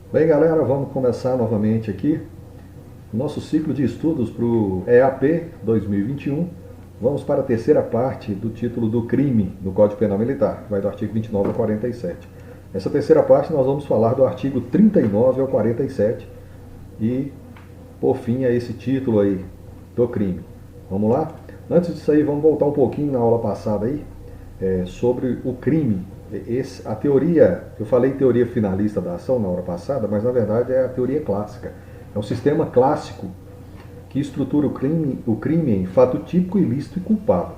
Bem, galera, vamos começar novamente aqui nosso ciclo de estudos para o EAP 2021. Vamos para a terceira parte do título do crime do Código Penal Militar, que vai do artigo 29 ao 47. Essa terceira parte nós vamos falar do artigo 39 ao 47 e, por fim, a esse título aí do crime. Vamos lá? Antes disso aí, vamos voltar um pouquinho na aula passada aí, sobre o crime. A teoria, eu falei teoria finalista da ação na hora passada, mas na verdade é a teoria clássica. É um sistema clássico que estrutura o crime em fato típico, ilícito e culpável.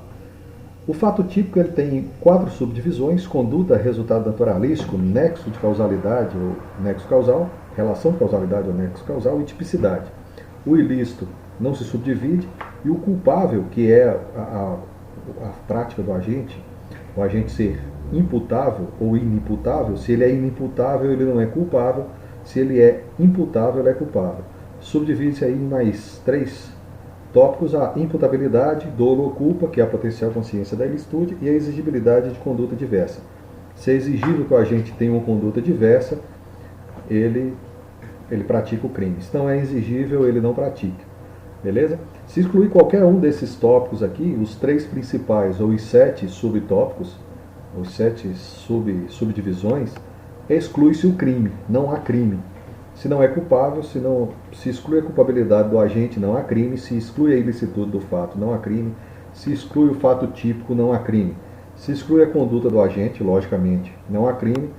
O fato típico ele tem 4 subdivisões: conduta, resultado naturalístico, nexo de causalidade ou nexo causal, relação de causalidade ou nexo causal e tipicidade. O ilícito não se subdivide e o culpável, que é a prática do agente, o agente ser imputável ou inimputável. Se ele é inimputável, ele não é culpável. Se ele é imputável, ele é culpável. Subdivide-se aí em mais 3 tópicos: a imputabilidade, dolo ou culpa, que é a potencial consciência da ilicitude, e a exigibilidade de conduta diversa. Se é exigível que o agente tenha uma conduta diversa, ele pratica o crime. Se não é exigível, ele não pratica. Beleza? Se excluir qualquer um desses tópicos aqui, os 3 principais ou os 7 subtópicos, os 7 subdivisões, exclui-se o crime, não há crime. Se não é culpável, se exclui a culpabilidade do agente, não há crime. Se exclui a ilicitude do fato, não há crime. Se exclui o fato típico, não há crime. Se exclui a conduta do agente, logicamente, não há crime.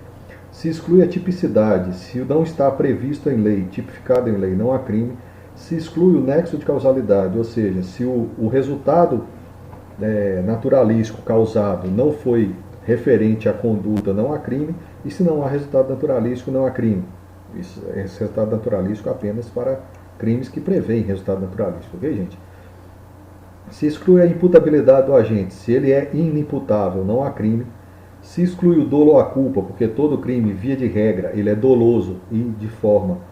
Se exclui a tipicidade, se não está previsto em lei, tipificado em lei, não há crime. Se exclui o nexo de causalidade, ou seja, se o resultado naturalístico causado não foi referente à conduta, não há crime. E se não há resultado naturalístico, não há crime. Esse resultado naturalístico apenas para crimes que prevêem resultado naturalístico, ok, gente? Se exclui a imputabilidade do agente, se ele é inimputável, não há crime. Se exclui o dolo ou a culpa, porque todo crime, via de regra, ele é doloso e de forma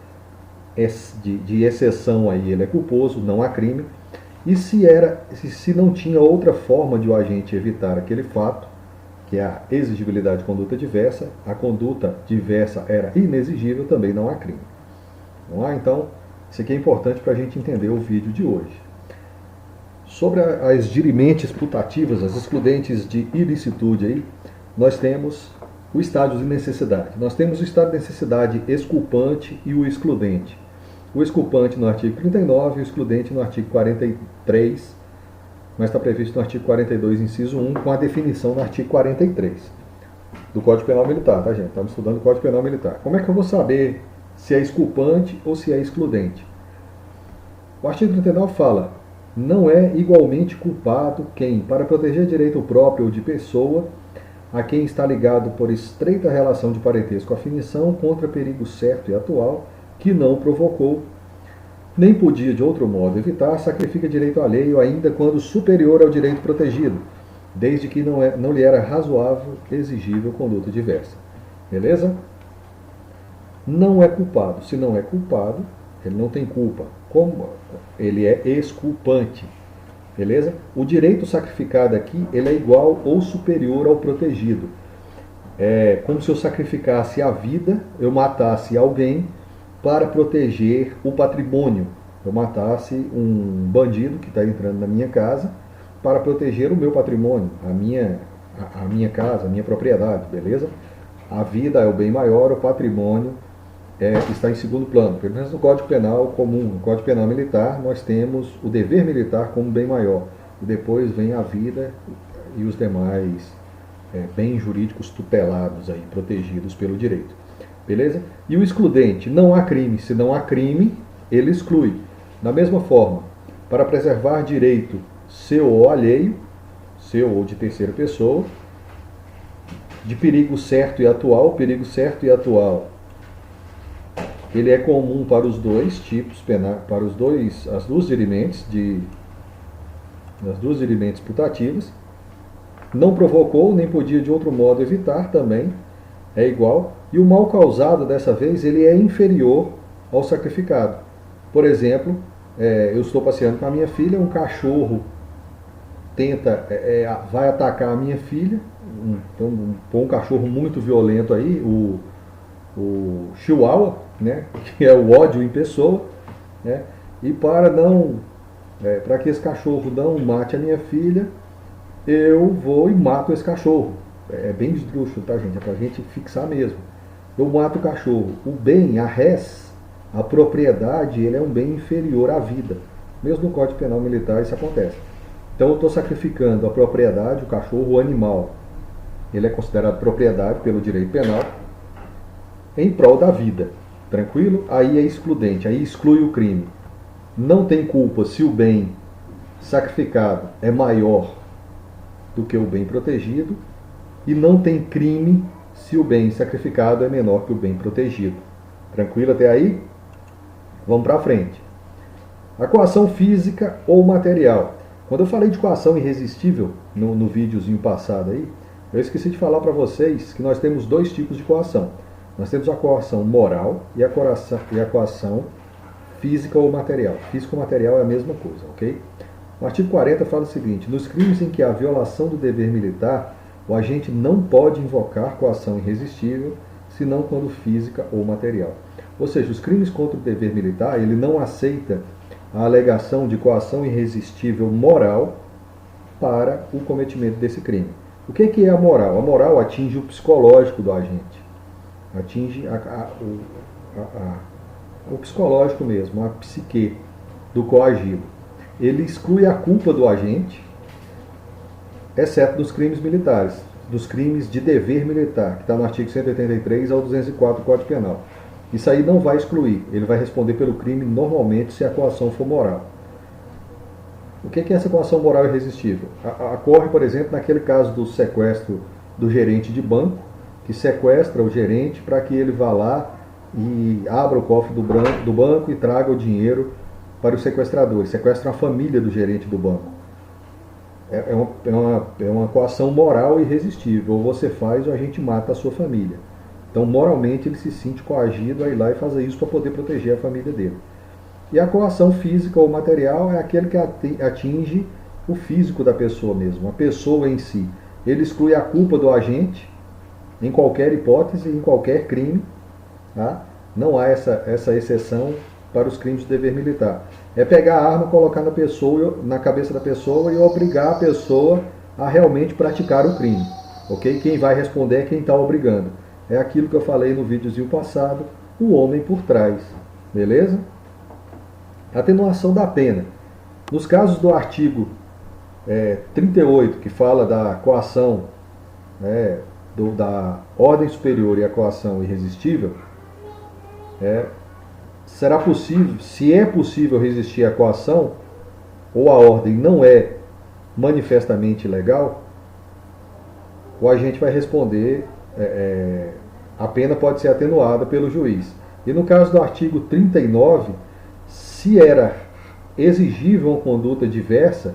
de exceção aí ele é culposo, não há crime. E se não tinha outra forma de o agente evitar aquele fato, que é a exigibilidade de conduta diversa, a conduta diversa era inexigível, também não há crime. Não há? Então, isso aqui é importante para a gente entender o vídeo de hoje. Sobre as dirimentes putativas, as excludentes de ilicitude aí, nós temos o estádio de necessidade. Nós temos o estado de necessidade exculpante e o excludente. O exculpante no artigo 39 e o excludente no artigo 43, mas está previsto no artigo 42, inciso 1, com a definição no artigo 43 do Código Penal Militar, tá, gente? Estamos estudando o Código Penal Militar. Como é que eu vou saber se é exculpante ou se é excludente? O artigo 39 fala: não é igualmente culpado quem, para proteger direito próprio ou de pessoa, a quem está ligado por estreita relação de parentesco ou afinição contra perigo certo e atual, que não provocou, nem podia de outro modo evitar, sacrifica direito alheio ainda quando superior ao direito protegido, desde que não lhe era razoável, exigível conduta diversa. Beleza? Não é culpado. Se não é culpado, ele não tem culpa. Como ele é exculpante. Beleza? O direito sacrificado aqui, ele é igual ou superior ao protegido. É como se eu sacrificasse a vida, eu matasse alguém para proteger o patrimônio. Eu matasse um bandido que está entrando na minha casa para proteger o meu patrimônio, a minha casa, a minha propriedade, beleza? A vida é o bem maior, o patrimônio está em segundo plano. Pelo menos no Código Penal comum, no Código Penal Militar, nós temos o dever militar como bem maior. E depois vem a vida e os demais bens jurídicos tutelados, aí, protegidos pelo direito. Beleza? E o excludente: não há crime. Se não há crime, ele exclui. Da mesma forma, para preservar direito seu ou alheio, seu ou de terceira pessoa, de perigo certo e atual, ele é comum para os dois tipos penais, para as duas dirimentes putativas. Não provocou, nem podia de outro modo evitar, também é igual. E o mal causado, dessa vez, ele é inferior ao sacrificado. Por exemplo, eu estou passeando com a minha filha, um cachorro vai atacar a minha filha, um cachorro muito violento aí, o Chihuahua, né, que é o ódio em pessoa, né, e para que esse cachorro não mate a minha filha, eu vou e mato esse cachorro. É bem esdrúxulo, tá, gente? É pra gente fixar mesmo. Eu mato o cachorro. O bem, a res, a propriedade, ele é um bem inferior à vida. Mesmo no Código Penal Militar isso acontece. Então eu estou sacrificando a propriedade, o cachorro, o animal. Ele é considerado propriedade pelo direito penal em prol da vida. Tranquilo? Aí é excludente, aí exclui o crime. Não tem culpa se o bem sacrificado é maior do que o bem protegido, e não tem crime se o bem sacrificado é menor que o bem protegido. Tranquilo até aí? Vamos para frente. A coação física ou material. Quando eu falei de coação irresistível no videozinho passado aí, eu esqueci de falar para vocês que nós temos dois tipos de coação. Nós temos a coação moral e a coação física ou material. Física ou material é a mesma coisa, ok? O artigo 40 fala o seguinte: nos crimes em que há violação do dever militar, o agente não pode invocar coação irresistível, senão quando física ou material. Ou seja, os crimes contra o dever militar, ele não aceita a alegação de coação irresistível moral para o cometimento desse crime. O que é a moral? A moral atinge o psicológico do agente, atinge o psicológico mesmo, a psique do coagido. Ele exclui a culpa do agente, exceto dos crimes militares, dos crimes de dever militar, que está no artigo 183 ao 204 do Código Penal. Isso aí não vai excluir, ele vai responder pelo crime normalmente se a coação for moral. O que é essa coação moral irresistível? Ocorre, por exemplo, naquele caso do sequestro do gerente de banco, que sequestra o gerente para que ele vá lá e abra o cofre do banco e traga o dinheiro para os sequestradores. Sequestra a família do gerente do banco. É uma coação moral irresistível. Ou você faz ou a gente mata a sua família. Então, moralmente, ele se sente coagido a ir lá e fazer isso para poder proteger a família dele. E a coação física ou material é aquele que atinge o físico da pessoa mesmo, a pessoa em si. Ele exclui a culpa do agente em qualquer hipótese, em qualquer crime. Tá? Não há essa exceção para os crimes de dever militar. É pegar a arma, colocar na cabeça da pessoa e obrigar a pessoa a realmente praticar o crime. Ok? Quem vai responder é quem está obrigando. É aquilo que eu falei no videozinho passado, o homem por trás. Beleza? Atenuação da pena. Nos casos do artigo 38, que fala da coação, da ordem superior e a coação irresistível, será possível, se é possível resistir à coação, ou a ordem não é manifestamente ilegal, o agente vai responder, a pena pode ser atenuada pelo juiz. E no caso do artigo 39, se era exigível uma conduta diversa,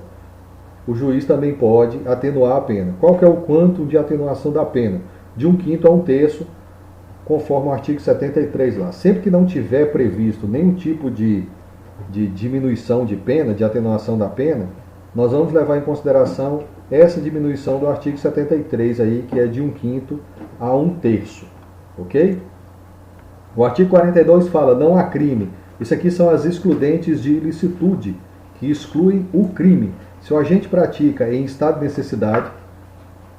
o juiz também pode atenuar a pena. Qual que é o quantum de atenuação da pena? De 1/5 a 1/3, conforme o artigo 73 lá. Sempre que não tiver previsto nenhum tipo de diminuição de pena, de atenuação da pena, nós vamos levar em consideração essa diminuição do artigo 73 aí, que é de 1/5 a 1/3. Ok? O artigo 42 fala, não há crime. Isso aqui são as excludentes de ilicitude, que excluem o crime. Se o agente pratica em estado de necessidade,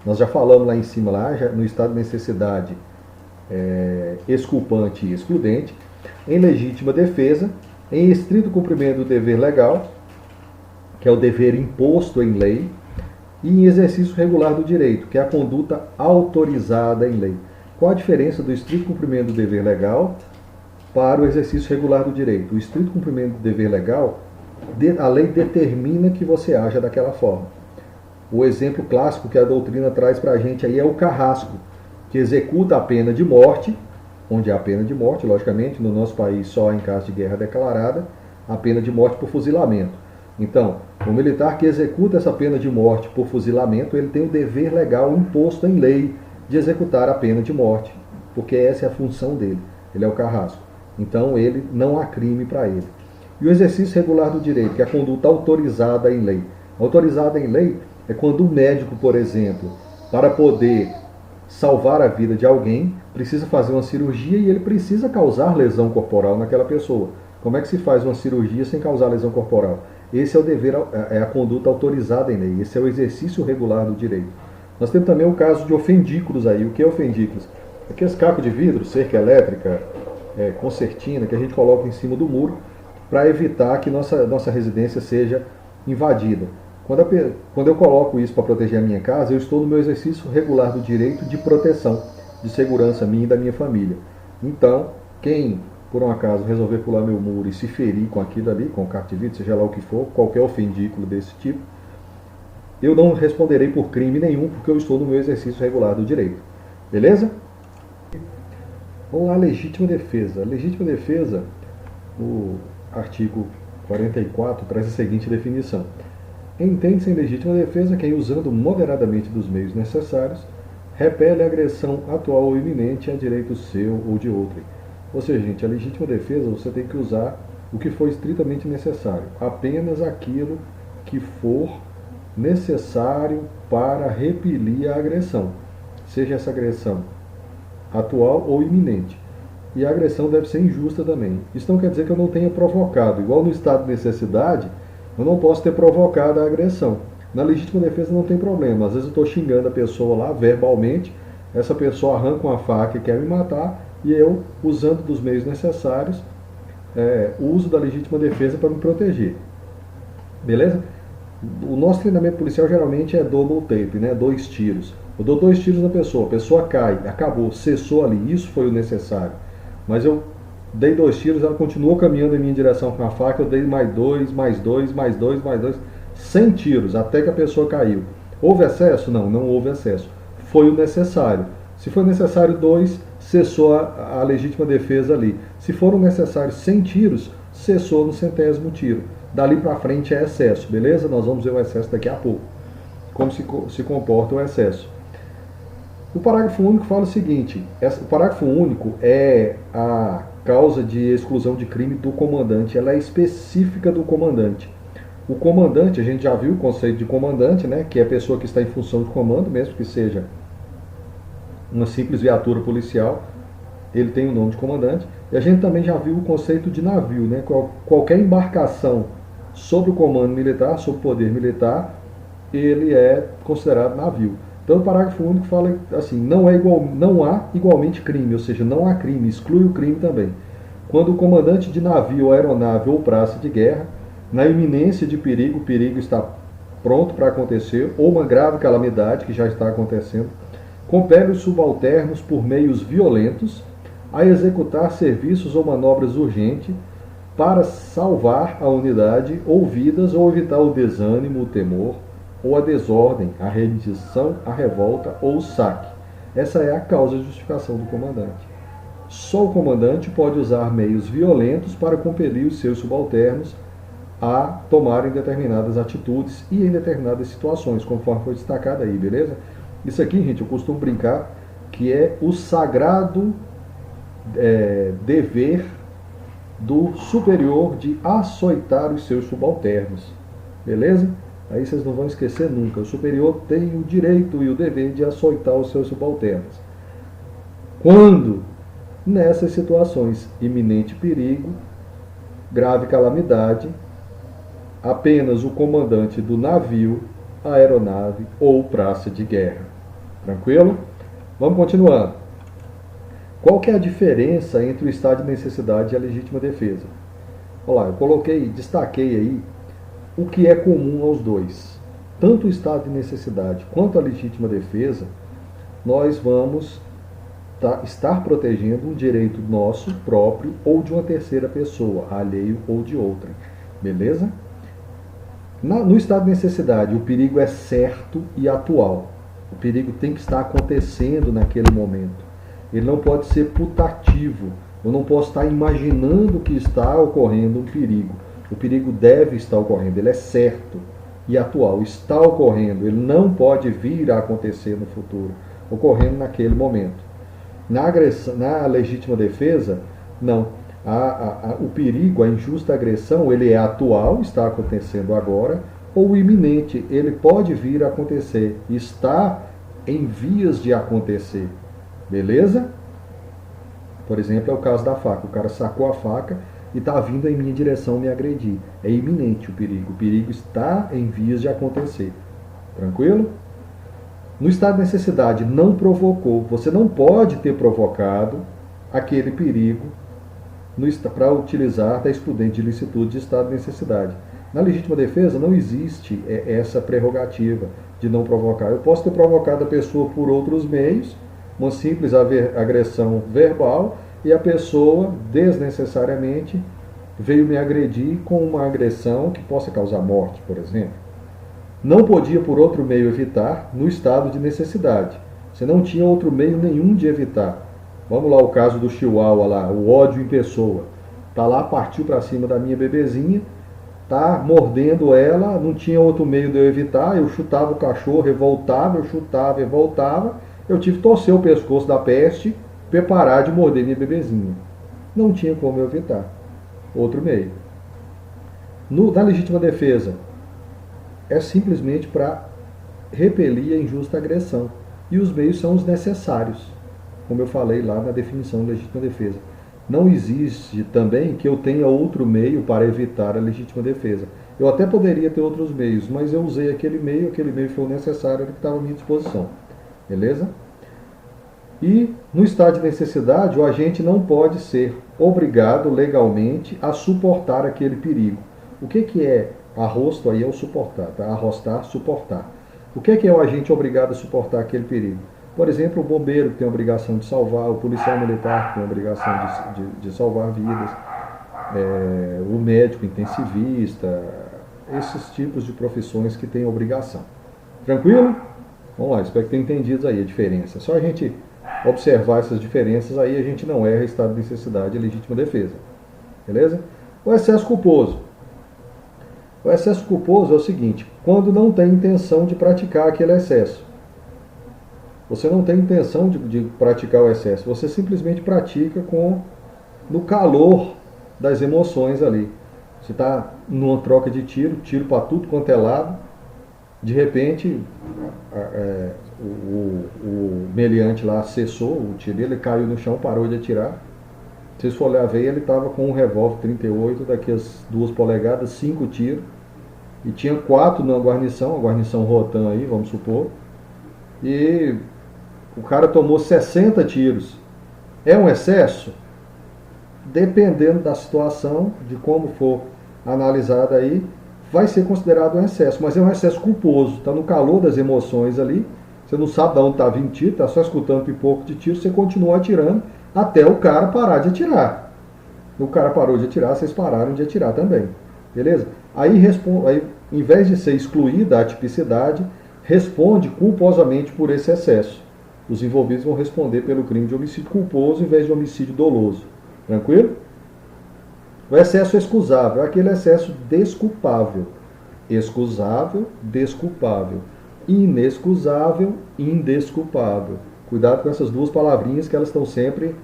nós já falamos lá em cima, no estado de necessidade exculpante e excludente, em legítima defesa, em estrito cumprimento do dever legal, que é o dever imposto em lei, e em exercício regular do direito, que é a conduta autorizada em lei. Qual a diferença do estrito cumprimento do dever legal para o exercício regular do direito? O estrito cumprimento do dever legal, a lei determina que você haja daquela forma. O exemplo clássico que a doutrina traz para a gente aí é o carrasco, que executa a pena de morte, onde há a pena de morte, logicamente, no nosso país só em caso de guerra declarada, a pena de morte por fuzilamento. Então, o militar que executa essa pena de morte por fuzilamento, ele tem o dever legal imposto em lei de executar a pena de morte, porque essa é a função dele, ele é o carrasco. Então, ele não há crime para ele. E o exercício regular do direito, que é a conduta autorizada em lei. Autorizada em lei é quando o médico, por exemplo, para poder salvar a vida de alguém, precisa fazer uma cirurgia e ele precisa causar lesão corporal naquela pessoa. Como é que se faz uma cirurgia sem causar lesão corporal? Esse é o dever, é a conduta autorizada em lei, esse é o exercício regular do direito. Nós temos também o caso de ofendículos aí. O que é ofendículos? Aqueles cacos de vidro, cerca elétrica, concertina, que a gente coloca em cima do muro para evitar que nossa residência seja invadida. Quando eu coloco isso para proteger a minha casa, eu estou no meu exercício regular do direito de proteção, de segurança minha e da minha família. Então, quem, por um acaso, resolver pular meu muro e se ferir com aquilo ali, com o caco de vidro, seja lá o que for, qualquer ofendículo desse tipo, eu não responderei por crime nenhum, porque eu estou no meu exercício regular do direito. Beleza? Vamos lá, legítima defesa. A legítima defesa, o artigo 44 traz a seguinte definição. Entende-se em legítima defesa quem, usando moderadamente dos meios necessários, repele a agressão atual ou iminente a direito seu ou de outrem. Ou seja, gente, a legítima defesa você tem que usar o que for estritamente necessário, apenas aquilo que for necessário para repelir a agressão, seja essa agressão atual ou iminente. E a agressão deve ser injusta também. Isso não quer dizer que eu não tenha provocado. Igual no estado de necessidade, eu não posso ter provocado a agressão. Na legítima defesa não tem problema. Às vezes eu estou xingando a pessoa lá verbalmente, essa pessoa arranca uma faca e quer me matar, e eu, usando dos meios necessários, uso da legítima defesa para me proteger. Beleza? O nosso treinamento policial geralmente é double tape, né? 2 tiros. Eu dou 2 tiros na pessoa, a pessoa cai, acabou, cessou ali, isso foi o necessário. Mas eu dei 2 tiros, ela continuou caminhando em minha direção com a faca, eu dei mais 2, mais 2, mais 2, mais 2, 100 tiros, até que a pessoa caiu. Houve excesso? Não, não houve excesso. Foi o necessário. Se foi necessário 2, cessou a legítima defesa ali. Se foram necessários 100 tiros, cessou no 100º tiro. Dali para frente é excesso, beleza? Nós vamos ver o excesso daqui a pouco. Como se comporta o excesso. O parágrafo único fala o seguinte: o parágrafo único é a causa de exclusão de crime do comandante, ela é específica do comandante. O comandante, a gente já viu o conceito de comandante, né, que é a pessoa que está em função de comando, mesmo que seja uma simples viatura policial, ele tem o nome de comandante. E a gente também já viu o conceito de navio, né, qualquer embarcação sob o comando militar, sob o poder militar, ele é considerado navio. Então o parágrafo único fala assim, não há igualmente crime, ou seja, não há crime, exclui o crime também. Quando o comandante de navio, aeronave ou praça de guerra, na iminência de perigo, o perigo está pronto para acontecer, ou uma grave calamidade que já está acontecendo, compele os subalternos por meios violentos a executar serviços ou manobras urgentes para salvar a unidade ou vidas ou evitar o desânimo, o temor, ou a desordem, a rendição, a revolta ou o saque. Essa é a causa de justificação do comandante. Só o comandante pode usar meios violentos para compelir os seus subalternos a tomarem determinadas atitudes e em determinadas situações, conforme foi destacado aí, beleza? Isso aqui, gente, eu costumo brincar que é o sagrado dever do superior de açoitar os seus subalternos, beleza? Aí vocês não vão esquecer nunca, o superior tem o direito e o dever de açoitar os seus subalternos. Quando? Nessas situações, iminente perigo, grave calamidade, apenas o comandante do navio, aeronave ou praça de guerra. Tranquilo? Vamos continuando. Qual que é a diferença entre o estado de necessidade e a legítima defesa? Olha lá, eu destaquei aí o que é comum aos dois. Tanto o estado de necessidade quanto a legítima defesa, nós vamos estar protegendo um direito nosso próprio ou de uma terceira pessoa, alheio ou de outra. Beleza? No estado de necessidade, o perigo é certo e atual. O perigo tem que estar acontecendo naquele momento. Ele não pode ser putativo. Eu não posso estar imaginando que está ocorrendo um perigo. O perigo deve estar ocorrendo. Ele é certo e atual. Está ocorrendo. Ele não pode vir a acontecer no futuro. Ocorrendo naquele momento. Na legítima defesa, não. O perigo, a injusta agressão, ele é atual, está acontecendo agora, ou iminente, ele pode vir a acontecer, está em vias de acontecer. Beleza? Por exemplo, é o caso da faca. O cara sacou a faca e está vindo em minha direção me agredir. É iminente o perigo. O perigo está em vias de acontecer. Tranquilo? No estado de necessidade, não provocou. Você não pode ter provocado aquele perigo para utilizar da excludente de ilicitude de estado de necessidade. Na legítima defesa não existe essa prerrogativa de não provocar. Eu posso ter provocado a pessoa por outros meios, uma simples agressão verbal, e a pessoa desnecessariamente veio me agredir com uma agressão que possa causar morte, por exemplo. Não podia por outro meio evitar no estado de necessidade. Você não tinha outro meio nenhum de evitar. Vamos lá, o caso do Chihuahua lá, o ódio em pessoa. Tá lá, partiu para cima da minha bebezinha, tá mordendo ela, não tinha outro meio de eu evitar, eu chutava o cachorro, eu voltava, eu chutava e voltava, eu tive que torcer o pescoço da peste para parar de morder minha bebezinha. Não tinha como eu evitar. Outro meio. Na legítima defesa, é simplesmente para repelir a injusta agressão. E os meios são os necessários, como eu falei lá na definição de legítima defesa. Não existe também que eu tenha outro meio para evitar a legítima defesa. Eu até poderia ter outros meios, mas eu usei aquele meio foi o necessário que estava à minha disposição. Beleza? E no estado de necessidade, o agente não pode ser obrigado legalmente a suportar aquele perigo. O que é arrosto? Aí é o suportar, tá? Arrostar, suportar. O que é o agente obrigado a suportar aquele perigo? Por exemplo, o bombeiro que tem a obrigação de salvar, o policial militar que tem a obrigação de salvar vidas, o médico intensivista, esses tipos de profissões que têm a obrigação. Tranquilo? Vamos lá, espero que tenham entendido aí a diferença. Só a gente observar essas diferenças, aí a gente não erra estado de necessidade e legítima defesa. Beleza? O excesso culposo. O excesso culposo é o seguinte: quando não tem intenção de praticar aquele excesso. Você não tem intenção de praticar o excesso, você simplesmente pratica no calor das emoções ali. Você está numa troca de tiro para tudo quanto é lado, de repente o meliante lá cessou o tiro, ele caiu no chão, parou de atirar. Se vocês for olhar, ele estava com um revólver 38, daqui as 2 polegadas, 5 tiros, e tinha 4 na guarnição, a guarnição Rotan aí, vamos supor, e o cara tomou 60 tiros. É um excesso? Dependendo da situação, de como for analisada aí, vai ser considerado um excesso, mas é um excesso culposo, está no calor das emoções ali, você não sabe de onde está vindo tiro, está só escutando pipoco de tiro, você continua atirando até o cara parar de atirar. O cara parou de atirar, vocês pararam de atirar também. Beleza? Aí, em vez de ser excluída a atipicidade, responde culposamente por esse excesso. Os envolvidos vão responder pelo crime de homicídio culposo em vez de homicídio doloso. Tranquilo? O excesso excusável é aquele excesso desculpável. Excusável, desculpável. Inexcusável, indesculpável. Cuidado com essas 2 palavrinhas que elas estão sempre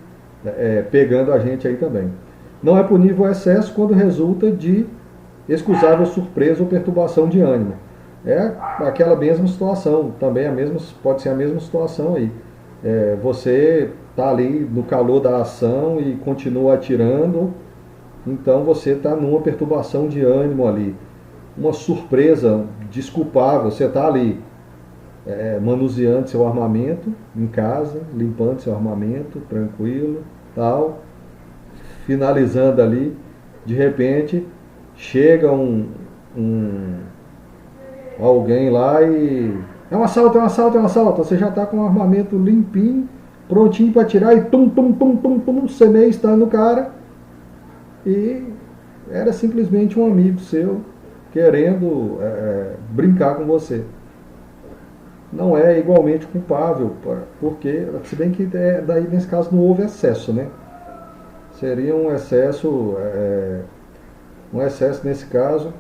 pegando a gente aí também. Não é punível o excesso quando resulta de excusável surpresa ou perturbação de ânimo. É aquela mesma situação, também pode ser a mesma situação aí. Você está ali no calor da ação e continua atirando, então você está numa perturbação de ânimo ali. Uma surpresa desculpável, você está ali manuseando seu armamento em casa, limpando seu armamento, tranquilo, tal, finalizando ali, de repente chega alguém lá e é um assalto, você já está com o armamento limpinho, prontinho para atirar e você meio está no cara, e era simplesmente um amigo seu querendo brincar com você. Não é igualmente culpável, porque, se bem que daí nesse caso não houve excesso, né? Seria um excesso nesse caso,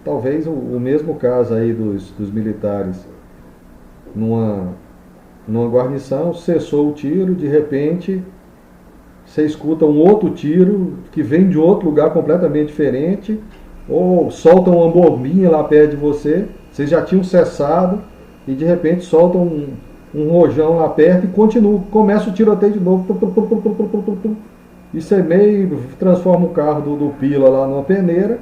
talvez o mesmo caso aí dos militares, numa guarnição, cessou o tiro, de repente você escuta um outro tiro que vem de outro lugar completamente diferente, ou solta uma bombinha lá perto de você, vocês já tinham cessado, e de repente soltam um rojão lá perto e continua, começa o tiroteio de novo. E você meio transforma o carro do Pila lá numa peneira.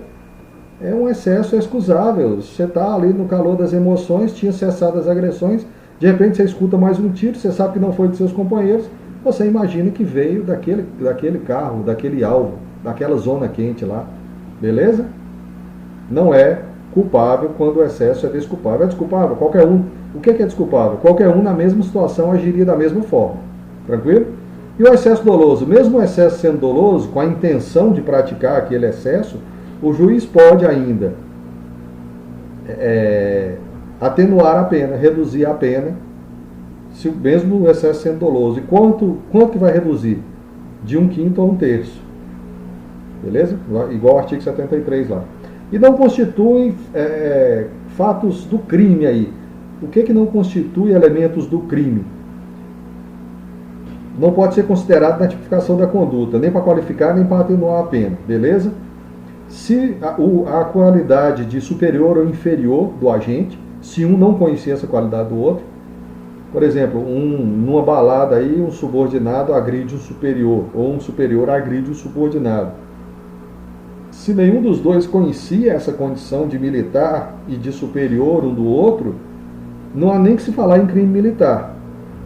É um excesso excusável. Você está ali no calor das emoções, tinha cessado as agressões, de repente você escuta mais um tiro, você sabe que não foi de seus companheiros, você imagina que veio daquele carro, daquele alvo, daquela zona quente lá. Beleza? Não é culpável quando o excesso é desculpável. É desculpável? Qualquer um. O que é desculpável? Qualquer um na mesma situação agiria da mesma forma. Tranquilo? E o excesso doloso? Mesmo o excesso sendo doloso, com a intenção de praticar aquele excesso, o juiz pode ainda atenuar a pena, reduzir a pena, mesmo o excesso sendo doloso. E quanto que vai reduzir? De 1/5 a 1/3. Beleza? Igual o artigo 73 lá. E não constituem fatos do crime aí. O que não constitui elementos do crime? Não pode ser considerado na tipificação da conduta, nem para qualificar, nem para atenuar a pena. Beleza? Se a qualidade de superior ou inferior do agente, se um não conhecia essa qualidade do outro, por exemplo, numa balada aí, um subordinado agride um superior, ou um superior agride um subordinado. Se nenhum dos dois conhecia essa condição de militar e de superior um do outro, não há nem que se falar em crime militar.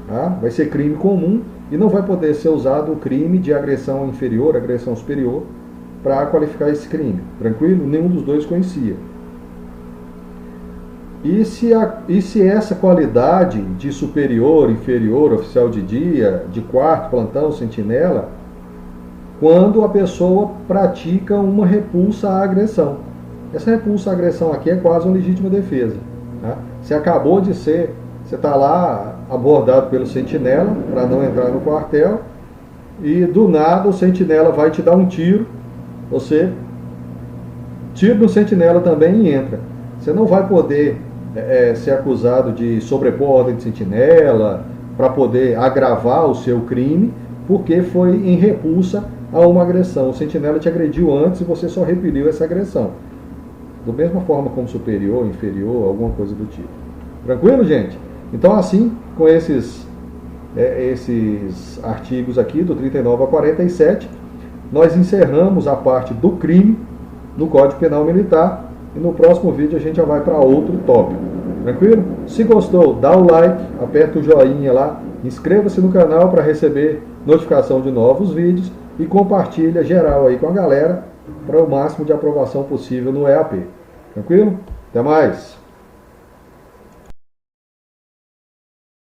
Tá? Vai ser crime comum e não vai poder ser usado o crime de agressão inferior, agressão superior, para qualificar esse crime. Tranquilo? Nenhum dos dois conhecia. E se essa qualidade de superior, inferior, oficial de dia, de quarto, plantão, sentinela, quando a pessoa pratica uma repulsa à agressão. Essa repulsa à agressão aqui é quase uma legítima defesa. Tá? Você acabou de você está lá abordado pelo sentinela para não entrar no quartel e do nada o sentinela vai te dar um tiro, você tira no sentinela também e entra. Você não vai poder ser acusado de sobrepor a ordem de sentinela para poder agravar o seu crime, porque foi em repulsa a uma agressão. O sentinela te agrediu antes e você só repeliu essa agressão. Da mesma forma como superior, inferior, alguma coisa do tipo. Tranquilo, gente? Então, assim, com esses artigos aqui, do 39 a 47, nós encerramos a parte do crime no Código Penal Militar e no próximo vídeo a gente já vai para outro tópico. Tranquilo? Se gostou, dá o like, aperta o joinha lá, inscreva-se no canal para receber notificação de novos vídeos e compartilha geral aí com a galera para o máximo de aprovação possível no EAP. Tranquilo? Até mais!